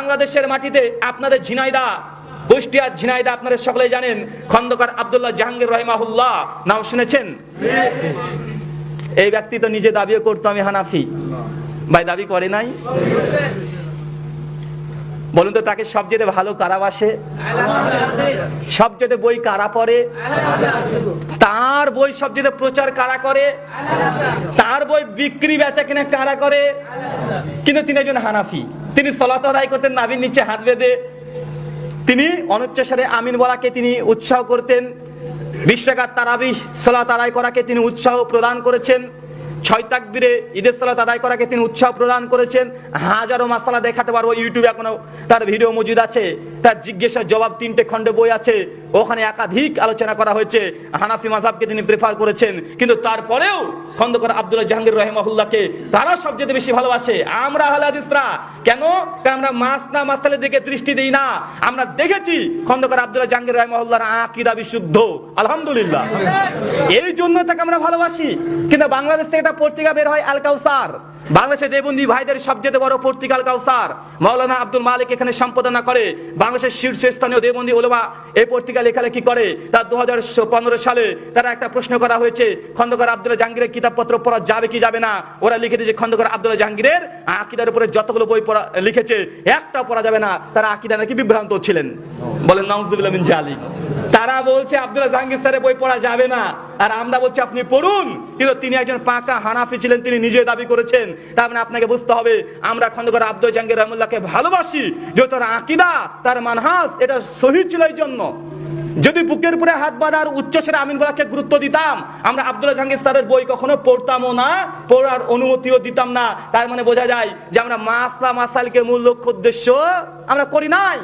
বাংলাদেশের মাটিতে আপনাদের ঝিনাইদা, কুষ্টিয়ার ঝিনাইদা আপনারা সকলে জানেন, খন্দকার আব্দুল্লাহ জাহাঙ্গীর রহিমাহুল্লাহ নাম শুনেছেন? এই ব্যক্তি তো নিজে দাবিও করতো আমি হানাফি, ভাই দাবি করে নাই? বলুন তো তাকে সবচেয়ে ভালো কারা বাসে? সবচেয়ে বই কারা পড়ে? তার বই সবচেয়ে প্রচার কারা করে? তার বই বিক্রি বেচা কিনা কারা করে? কিন্তু তিনি একজন হানাফি, তিনি সালাত আদায় করতেন নাভির নিচে হাত বেঁধে, তিনি অনুচ্চারে আমিন বলাকে তিনি উৎসাহ করতেন, 20 টাকার তারাবিহ সালাত আদায় করাকে তিনি উৎসাহ প্রদান করেছেন, 6 তাকবীরে ঈদের সালাত আদায় করাকে তিনি উৎসাহ প্রদান করেছেন। হাজারো মাসালা দেখাতে পারবো, ইউটিউবে এখনো তার ভিডিও মজুদ আছে, তার জিজ্ঞাসার জবাব 3টে খণ্ডে বই আছে, ওখানে একাধিক আলোচনা করা হয়েছে। হানাফি মাযহাবকে তিনি প্রেফার করেছেন, কিন্তু তারপরেও খন্দকার আব্দুল্লাহ জাহাঙ্গীর রহিমাহুল্লাহকে তারা সবচেয়ে বেশি ভালোবাসে। আমরা আহলে হাদিসরা কেন? কারণ আমরা মাসনা মাসালের দিকে দৃষ্টি দিই না। আমরা দেখেছি খন্দকার আব্দুল্লাহ জাহাঙ্গীর রহিমাহুল্লাহর আকীদা বিশুদ্ধ, আলহামদুলিল্লাহ, এই জন্য তাকে আমরা ভালোবাসি। কিন্তু বাংলাদেশ থেকে একটা পত্রিকা বের হয় আল কাউসার, বাংলাদেশের দেবন্দী ভাইদের সবচেয়ে বড় পত্রিকা আল কাউসার, মাওলানা আব্দুল মালিক এখানে সম্পাদনা করে। বাংলাদেশের শীর্ষস্থানীয় দেবন্দী উলামা এই পত্রিকা লেখালেখি করে। তার 2015 সালে তারা একটা প্রশ্ন করা হয়েছে, খন্দকার আব্দুল্লাহ জাহাঙ্গীরের কিতাবপত্র পড়া যাবে কি যাবে না। ওরা লিখে দিয়েছে খন্দকার আব্দুল্লাহ জাহাঙ্গীরের আকীদার উপরে যতগুলো বই পড়া লিখেছে একটা পড়া যাবে না। তারা আকীদা নাকি বিভ্রান্ত ছিলেন, বলেন নাউজুবিল্লাহ মিন জালিক। তারা বলছে আব্দুল্লাহ জাহাঙ্গীর স্যারের বই পড়া যাবে না, আর আমরা বলছি আপনি পড়ুন। কিন্তু তিনি একজন পাকা হানাফি ছিলেন, তিনি নিজে দাবি করেছেন। তার মানে আপনাকে বুঝতে হবে আমরা খন্দকার আব্দুল জাহাঙ্গীর রহমতুল্লাহকে ভালোবাসি, যে তার আকীদা তার মানহাজ এটা সহিহ ছিল। এই জন্য যদি বুকের উপরে হাত বাঁধার উচ্চস্বরে আমিন বলাকে গুরুত্ব দিতাম, আমরা আব্দুল্লাহ জাহাঙ্গীর স্যারের বই কখনো পড়তামও না, পড়ার অনুমতিও দিতাম না। তার মানে বোঝা যায় যে আমরা মাসলা মাসাইলকে মূল লক্ষ্য উদ্দেশ্য আমরা করি নাই।